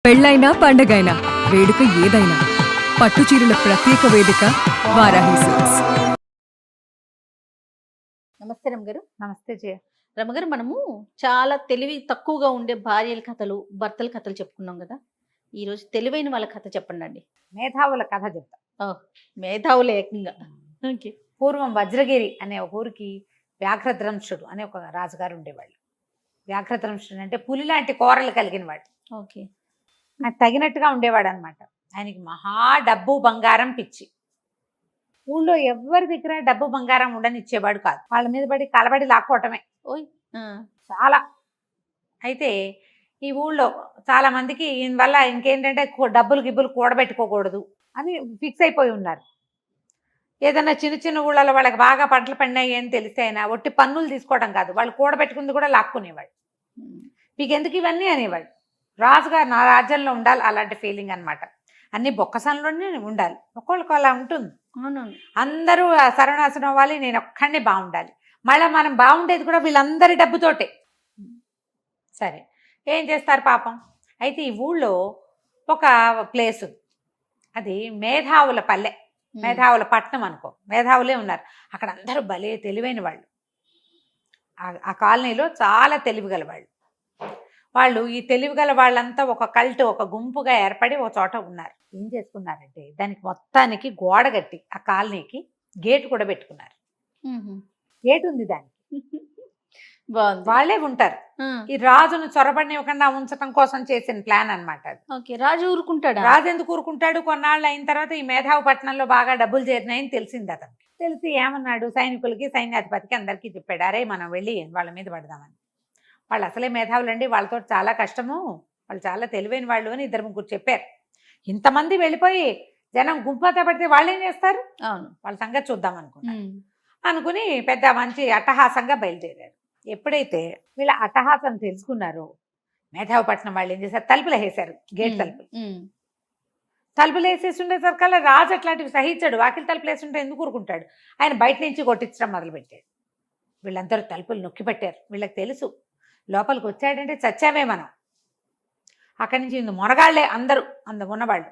పెళ్ళైనా పండగైనా వేడుక ఏదైనా పట్టుచీరల ప్రత్యేక వేదిక వారాహి సిల్క్స్. నమస్తే రమగారు. నమస్తే జయ. రమగారు, మనము చాలా తెలివి తక్కువగా ఉండే భార్యల కథలు, భర్తల కథలు చెప్పుకున్నాం కదా. ఈరోజు తెలివైన వాళ్ళ కథ చెప్పండి అండి. మేధావుల కథ చెప్తా. మేధావులు ఏకంగా. ఓకే. పూర్వం వజ్రగిరి అనే ఒక ఊరికి వ్యాఘ్రద్రంశుడు అనే ఒక రాజుగారు ఉండేవాళ్ళు. వ్యాఘ్రద్రంశుడు అంటే పులి లాంటి కోరలు కలిగిన వాడు. ఓకే. ఆయన తగినట్టుగా ఉండేవాడు అనమాట. ఆయనకి మహా డబ్బు బంగారం పిచ్చి. ఊళ్ళో ఎవరి దగ్గర డబ్బు బంగారం ఉండనిచ్చేవాడు కాదు. వాళ్ళ మీద పడి కలబడి లాక్కోవటమే. ఓయ్. చాలా. అయితే ఈ ఊళ్ళో చాలా మందికి ఈయన వల్ల ఇంకేంటంటే డబ్బులు గిబ్బులు కూడబెట్టుకోకూడదు అని ఫిక్స్ అయిపోయి ఉన్నారు. ఏదైనా చిన్న చిన్న ఊళ్ళలో వాళ్ళకి బాగా పంటలు పండినాయి అని తెలిస్తే అయినా ఒట్టి పన్నులు తీసుకోవడం కాదు, వాళ్ళు కూడబెట్టుకుంది కూడా లాక్కునేవాడు. మీకు ఎందుకు ఇవన్నీ అనేవాడు. రాజుగారు నా రాజ్యంలో ఉండాలి అలాంటి ఫీలింగ్ అనమాట. అన్ని బొక్కసంలోనే ఉండాలి. ఒక్కొక్కరికి అలా ఉంటుంది. అందరూ సర్వనాశనం అవ్వాలి, నేను ఒక్కడిని బాగుండాలి. మళ్ళీ మనం బాగుండేది కూడా వీళ్ళందరి డబ్బుతోటే. సరే, ఏం చేస్తారు పాపం. అయితే ఈ ఊళ్ళో ఒక ప్లేసు, అది మేధావుల పల్లె, మేధావుల పట్నం అనుకో. మేధావులే ఉన్నారు అక్కడ. అందరూ భలే తెలివైన వాళ్ళు. ఆ కాలనీలో చాలా తెలివిగల వాళ్ళు ఈ తెలివిగల వాళ్ళంతా ఒక కల్ట్, ఒక గుంపుగా ఏర్పడి ఒక చోట ఉన్నారు. ఏం చేసుకున్నారంటే దానికి మొత్తానికి గోడ కట్టి ఆ కాలనీకి గేటు కూడా పెట్టుకున్నారు. గేటు ఉంది దానికి. వాళ్ళే ఉంటారు. ఈ రాజును చొరబడినివ్వకుండా ఉంచడం కోసం చేసిన ప్లాన్ అనమాట అది. రాజు ఊరుకుంటాడు. రాజు ఎందుకు ఊరుకుంటాడు? కొన్నాళ్ళు అయిన తర్వాత ఈ మేధావి పట్టణంలో బాగా డబ్బులు చేరినాయని తెలిసింది అతనికి. తెలిసి ఏమన్నాడు, సైనికులకి సైన్యాధిపతికి అందరికీ చెప్పాడు, అరే మనం వెళ్ళి వాళ్ళ మీద పడదామని. వాళ్ళు అసలే మేధావులండి, వాళ్ళతో చాలా కష్టము, వాళ్ళు చాలా తెలివైన వాళ్ళు అని ఇద్దరు ముగ్గురు చెప్పారు. ఇంతమంది వెళ్ళిపోయి జనం గుంపుతో పడితే వాళ్ళు ఏం చేస్తారు? అవును, వాళ్ళ సంగతి చూద్దాం అనుకుని పెద్ద మంచి అట్టహాసంగా బయలుదేరారు. ఎప్పుడైతే వీళ్ళ అట్టహాసం తెలుసుకున్నారో మేధావిపట్నం వాళ్ళు ఏం చేశారు, తలుపులు వేసేశారు. గేట్ తలుపులు వేసేసి ఉండేసరికల్లా రాజు అట్లాంటివి సహించాడు. వాకిలి తలుపులు వేసి ఉంటే ఎందుకు ఊరుకుంటాడు? ఆయన బయట నుంచి కొట్టించడం మొదలుపెట్టాడు. వీళ్ళందరూ తలుపులు నొక్కి పెట్టారు. వీళ్ళకి తెలుసు లోపలికి వచ్చాడంటే చచ్చామే మనం. అక్కడి నుంచి మొనగాళ్లే అందరూ, ఉన్నవాళ్ళు.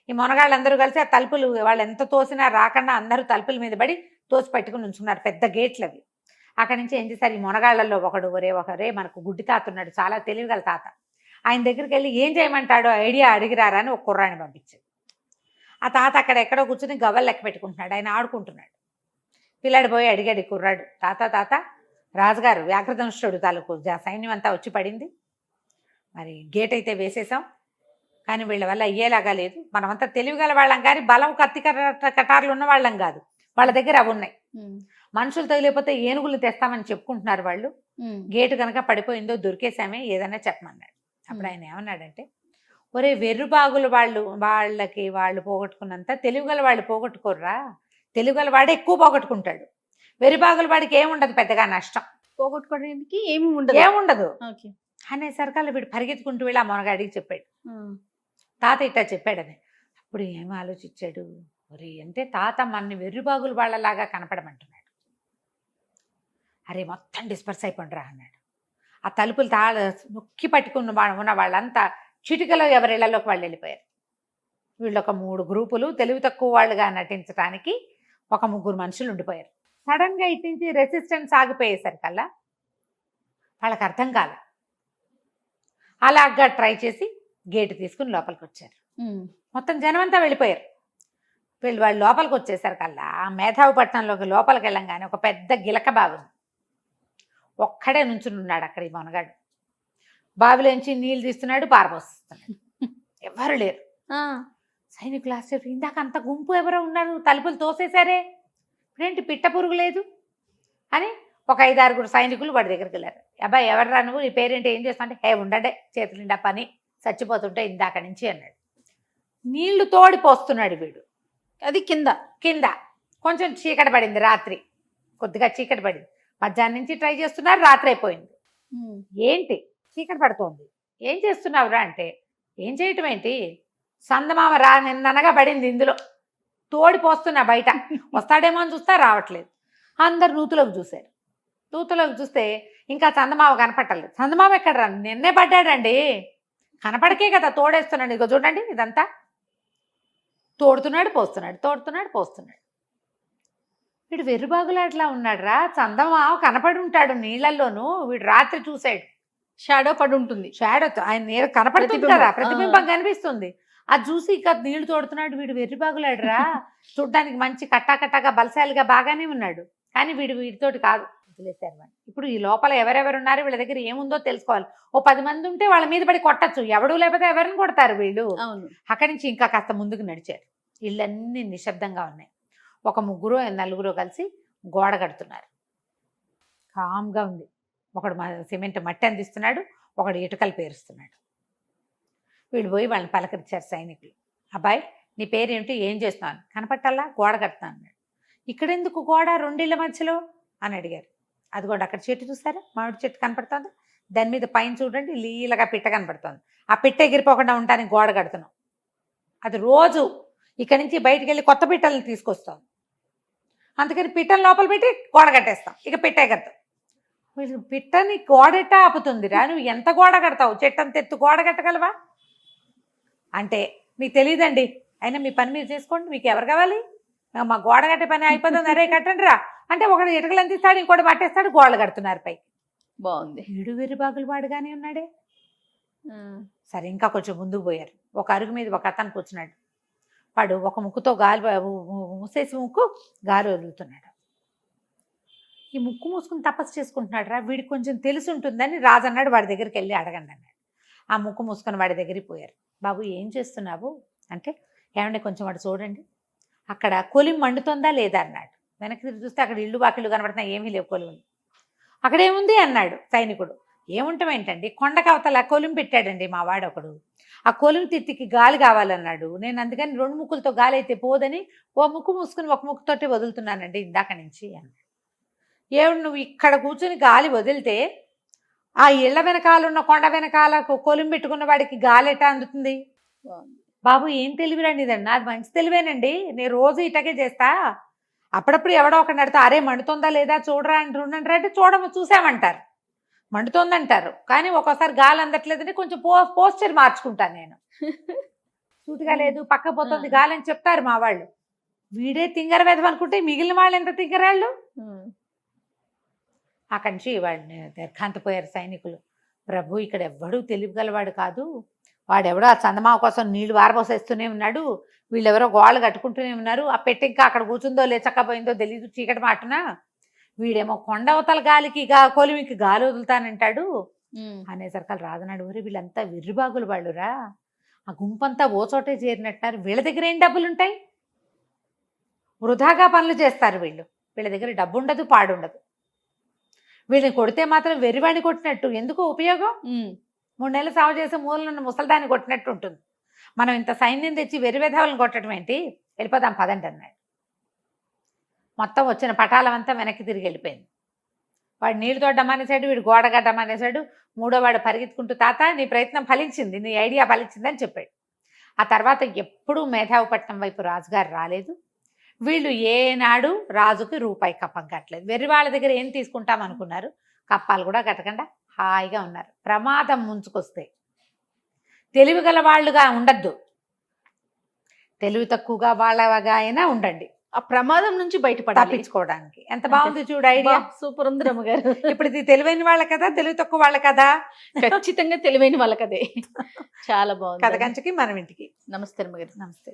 ఈ మొనగాళ్ళందరూ కలిసి ఆ తలుపులు వాళ్ళు ఎంత తోసినా రాకుండా అందరూ తలుపుల మీద పడి తోసి పట్టుకుని ఉంచుకున్నారు. పెద్ద గేట్లు అవి. అక్కడి నుంచి ఏం చేశారు, ఈ మొనగాళ్లలో ఒకరే మనకు గుడ్డి తాత ఉన్నాడు, చాలా తెలివిగల తాత. ఆయన దగ్గరికి వెళ్ళి ఏం చేయమంటాడో ఐడియా అడిగిరారా అని ఒక కుర్రాన్ని పంపించాడు. ఆ తాత అక్కడ ఎక్కడో కూర్చుని గవ్వలు లెక్క పెట్టుకుంటున్నాడు. ఆయన ఆడుకుంటున్నాడు. పిల్లాడు పోయి అడిగాడు ఈ కుర్రాడు, తాత రాజుగారు వ్యాఘ్రదంశుడు తాలూకు సైన్యం అంతా వచ్చి పడింది, మరి గేట్ అయితే వేసేసాం, కానీ వీళ్ళ వల్ల అయ్యేలాగా లేదు. మనమంతా తెలివిగల వాళ్ళం కానీ బలం కత్తి కటార్లు ఉన్న వాళ్ళం కాదు. వాళ్ళ దగ్గర అవి ఉన్నాయి. మనుషులు తగిలిపోతే ఏనుగులు తెస్తామని చెప్పుకుంటున్నారు వాళ్ళు. గేటు కనుక పడిపోయిందో దొరికేసామే, ఏదైనా చెప్పమన్నాడు. అప్పుడు ఆయన ఏమన్నాడంటే, ఒరే వెర్రుబాగులు వాళ్ళు పోగొట్టుకున్నంత తెలివిగల వాళ్ళు పోగొట్టుకోర్రా. తెలివిగల వాడే ఎక్కువ పోగొట్టుకుంటాడు. వెర్రిబాగుల వాడికి ఏముండదు పెద్దగా నష్టం. పోగొట్టుకోవడానికి ఏముండదు అనేసరికల్లా వీడు పరిగెత్తుకుంటూ వెళ్ళి ఆ మొనగాడికి చెప్పాడు. తాత ఇట్టా చెప్పాడని. అప్పుడు ఏమి ఆలోచించాడు, ఒరే అంటే తాత మనని వెర్రిబాగులు వాళ్ళలాగా కనపడమంటున్నాడు. అరే మొత్తం డిస్పర్స్ అయిపోండిరా అన్నాడు. ఆ తలుపులు నొక్కి పట్టుకున్న ఉన్న వాళ్ళంతా చిటికలో ఎవరిళ్లలోకి వాళ్ళు వెళ్ళిపోయారు. వీళ్ళొక 3 గ్రూపులు తెలివి తక్కువ వాళ్ళుగా నటించడానికి ఒక 3 మనుషులు ఉండిపోయారు. సడన్గా ఇటు నుంచి రెసిస్టెన్స్ ఆగిపోయేసరికల్లా వాళ్ళకి అర్థం కాలే. అలాగా ట్రై చేసి గేటు తీసుకుని లోపలికి వచ్చారు. మొత్తం జనం అంతా వెళ్ళిపోయారు. వాళ్ళు లోపలికి వచ్చేసరికల్లా మేధావిపట్నంలోకి లోపలికి వెళ్ళంగానే ఒక పెద్ద గిలక బావి ఉంది. ఒక్కడే నుంచుని ఉన్నాడు అక్కడ ఈ మొనగాడు. బావిలోంచి నీళ్ళు తీస్తున్నాడు, పారబోస్తున్నాడు. ఎవరు లేరు. సైనికులు ఆశ్చర్యం, ఇందాక అంత గుంపు ఎవరో ఉన్నారు, తలుపులు తోసేశారే, ఇప్పుడేంటి పిట్ట పురుగు లేదు అని ఒక 5-6 సైనికులు వాడి దగ్గరికి వెళ్ళారు. అబ్బాయి ఎవర్రా నువ్వు, నీ పేరేంటి, ఏం చేస్తావు అంటే, ఉండండే చేతులు నిండా పని, చచ్చిపోతుంటే ఇందాక నుంచి అన్నాడు. నీళ్లు తోడిపోస్తున్నాడు వీడు. అది కింద కొంచెం చీకటి పడింది, రాత్రి కొద్దిగా చీకటి పడింది. మధ్యాహ్నం నుంచి ట్రై చేస్తున్నారు, రాత్రి అయిపోయింది. ఏంటి చీకటి పడుతోంది, ఏం చేస్తున్నావురా అంటే, ఏం చేయటం ఏంటి, సందమామ నిన్ననగా పడింది ఇందులో, తోడిపోస్తున్నా బయట, వస్తాడేమో అని చూస్తా రావట్లేదు. అందరు నూతులోకి చూశారు. నూతులోకి చూస్తే ఇంకా చందమామ కనపట్టలేదు. చందమామ ఎక్కడ రా, నిన్నే పడ్డాడండి, కనపడకే కదా తోడేస్తున్నాడు. ఇదిగో చూడండి ఇదంతా తోడుతున్నాడు పోస్తున్నాడు, తోడుతున్నాడు పోస్తున్నాడు. వీడు వెర్రిబాగులాట్లా ఉన్నాడు రా. చందమామ కనపడి ఉంటాడు నీళ్ళల్లోనూ. వీడు రాత్రి చూశాడు, షాడో పడి ఉంటుంది. షాడో ఆయన నీరు కనపడుతుంది కదా, ప్రతిబింబం. ప్రతిబింబం కనిపిస్తుంది. అది చూసి ఇక నీళ్లు తోడుతున్నాడు. వీడు వెర్రిబాగులాడు రా. చూడ్డానికి మంచి కట్టాకట్టాగా బలశాలిగా బాగానే ఉన్నాడు, కానీ వీడితోటి కాదు. వదిలేశారు వాడిని. ఇప్పుడు ఈ లోపల ఎవరెవరు ఉన్నారు, వీళ్ళ దగ్గర ఏముందో తెలుసుకోవాలి. ఓ 10 మంది ఉంటే వాళ్ళ మీద పడి కొట్టచ్చు, ఎవడు లేకపోతే ఎవరిని కొడతారు వీళ్ళు. అవును. అక్కడి నుంచి ఇంకా కాస్త ముందుకు నడిచారు. ఇళ్ళన్నీ నిశ్శబ్దంగా ఉన్నాయి. ఒక 3 4 కలిసి గోడ కడుతున్నారు. కామ్గా ఉంది. ఒకడు సిమెంట్ మట్టి అందిస్తున్నాడు, ఒకడు ఇటుకలు పేరుస్తున్నాడు. వీళ్ళు పోయి వాళ్ళని పలకరించారు సైనికులు. అబ్బాయి నీ పేరేమిటి, ఏం చేస్తున్నాను? కనపట్టాలా, గోడ కడుతున్నాను అన్నాడు. ఇక్కడెందుకు గోడ, 2 ఇళ్ళ మధ్యలో అని అడిగారు. అది కూడా అక్కడ చెట్టు చూసారా, మామిడి చెట్టు కనపడుతుంది, దాని మీద పైన చూడండి లీలగా పిట్ట కనపడుతుంది. ఆ పిట్ట ఎగిరిపోకుండా ఉండడానికి గోడ కడుతున్నాం. అది రోజు ఇక్కడి నుంచి బయటికి వెళ్ళి కొత్త పిట్టల్ని తీసుకొస్తాం. అందుకని పిట్టని లోపల పెట్టి గోడ కట్టేస్తాం, ఇక పిట్ట ఎగరతాం. పిట్టని గోడెట్ట ఆపుతుందిరా, నువ్వు ఎంత గోడ కడతావు, చెట్టంత ఎత్తు గోడ కట్టగలవా అంటే మీకు తెలియదండి, అయినా మీ పని మీరు చేసుకోండి, మీకు ఎవరు కావాలి, మా గోడ కట్టే పని అయిపోతుంది, అరే కట్టండి రా అంటే ఒకడు ఇటుకలు అందిస్తాడు, ఇంకోటి పట్టేస్తాడు, గోడలు కడుతున్నారు పైకి. బాగుంది. వీడు వెర్రిబాగులు వాడుగానే ఉన్నాడే. సరే ఇంకా కొంచెం ముందుకు పోయారు. ఒక అరుగు మీద ఒక అతను కూర్చున్నాడు. వాడు ఒక ముక్కుతో గాలి మూసేసి ముక్కు గాలి వదులుతున్నాడు. ఈ ముక్కు మూసుకుని తపస్సు చేసుకుంటున్నాడు రా. వీడికి కొంచెం తెలిసి ఉంటుందని రాజు అన్నాడు, వాడి దగ్గరికి వెళ్ళి అడగండి అన్నాడు. ఆ ముక్కు మూసుకొని వాడి దగ్గరికి పోయారు. బాబు ఏం చేస్తున్నావు అంటే, ఏమంటే కొంచెం వాడు చూడండి అక్కడ కొలిం మండుతుందా లేదా అన్నాడు. వెనక్కి తిరిగి చూస్తే అక్కడ ఇల్లు వాకిళ్ళు కనబడుతున్నాయి, ఏమీ లేవు కొలువులు. అక్కడేముంది అన్నాడు సైనికుడు. ఏముంటాం ఏంటండి, కొండకవతల కొలిం పెట్టాడండి మా వాడు ఒకడు. ఆ కొలిం తిత్తికి గాలి కావాలన్నాడు. నేను అందుకని 2 ముక్కులతో గాలి అయితే పోదని ఓ ముక్కు మూసుకుని ఒక ముక్కుతోటి వదులుతున్నానండి ఇందాక నుంచి అన్నాడు. ఏమిటి నువ్వు ఇక్కడ కూర్చుని గాలి వదిలితే ఆ ఇళ్ల వెనకాలన్న కొండ వెనకాల కొలిం పెట్టుకున్న వాడికి గాలి ఎట్టా అందుతుంది? బాబు ఏం తెలివిరండి ఇదండి, నాది మంచి తెలివేనండి, నేను రోజు ఇటకే చేస్తా. అప్పుడప్పుడు ఎవడో ఒకటి అడితే అరే మండుతుందా లేదా చూడరా అంటుండంటారు, అంటే చూసామంటారు, మండుతోందంటారు. కానీ ఒక్కోసారి గాలి అందట్లేదంటే కొంచెం పోస్చర్ మార్చుకుంటాను నేను. సూటిగా లేదు పక్క పోతుంది గాలి అని చెప్తారు మా వాళ్ళు. వీడే తింగర వేదం అనుకుంటే మిగిలిన వాళ్ళు ఎంత తింగరాళ్ళు. అక్కడి నుంచి వాడిని నిర్ఘాంతపోయారు సైనికులు. ప్రభు ఇక్కడ ఎవ్వడూ తెలివిగలవాడు కాదు, వాడెవడో ఆ చందమామ కోసం నీళ్లు వారబోసేస్తూనే ఉన్నాడు, వీళ్ళెవరో గోళ్ళు కట్టుకుంటూనే ఉన్నారు, ఆ పెట్టి ఇంకా అక్కడ కూర్చుందో లేచక్కపోయిందో తెలీదు చీకటి మాటన, వీడేమో కొండవతల గాలికి కొలిమికి గాలి వదులుతానంటాడు అనేసరికి రాదన్నాడు. ఊరి వీళ్ళంతా విర్రిబాగులు వాళ్ళురా, ఆ గుంపంతా ఓ చోటే చేరినట్టున్నారు, వీళ్ళ దగ్గర ఏం డబ్బులు ఉంటాయి, వృధాగా పనులు చేస్తారు వీళ్ళు, వీళ్ళ దగ్గర డబ్బు ఉండదు పాడుండదు. వీళ్ళని కొడితే మాత్రం వెర్రివాడిని కొట్టినట్టు, ఎందుకు ఉపయోగం, 3 నెలలు సాగు చేసే మూలనున్న ముసలిదాన్ని కొట్టినట్టు ఉంటుంది. మనం ఇంత సైన్యం తెచ్చి వెర్రివేధాలను కొట్టడం ఏంటి, వెళ్ళిపోదాం పదండి అన్నాడు. మొత్తం వచ్చిన పటాలం అంతా వెనక్కి తిరిగి వెళ్ళిపోయింది. వాడు నీళ్లు తోడ్డమనేసాడు, వీడు గోడ గడ్డమనేసాడు. 3వ వాడు పరిగెత్తుకుంటూ తాత నీ ప్రయత్నం ఫలించింది, నీ ఐడియా ఫలించిందని చెప్పాడు. ఆ తర్వాత ఎప్పుడూ మేధావిపట్నం వైపు రాజుగారు రాలేదు. వీళ్ళు ఏనాడు రాజుకి రూపాయి కప్పం కట్టలేదు. వెర్రి వాళ్ళ దగ్గర ఏం తీసుకుంటాం అనుకున్నారు, కప్పాలు కూడా కట్టకుండా హాయిగా ఉన్నారు. ప్రమాదం ముంచుకొస్తే తెలివిగల వాళ్ళుగా ఉండద్దు, తెలివి తక్కువగా వాళ్ళగా అయినా ఉండండి, ఆ ప్రమాదం నుంచి బయటపడాలి, తప్పించుకోవడానికి. ఎంత బాగుంది చూడు ఐడియా, సూపర్ ఉంది రమ్మగారు. ఇప్పుడు ఇది తెలివైన వాళ్ళ కదా, తెలివి తక్కువ వాళ్ళ కదా, ఖచ్చితంగా తెలివైన వాళ్ళకదే. చాలా బాగుంది. కథ కంచికి మనం ఇంటికి. నమస్తే రమ్మగారు. నమస్తే.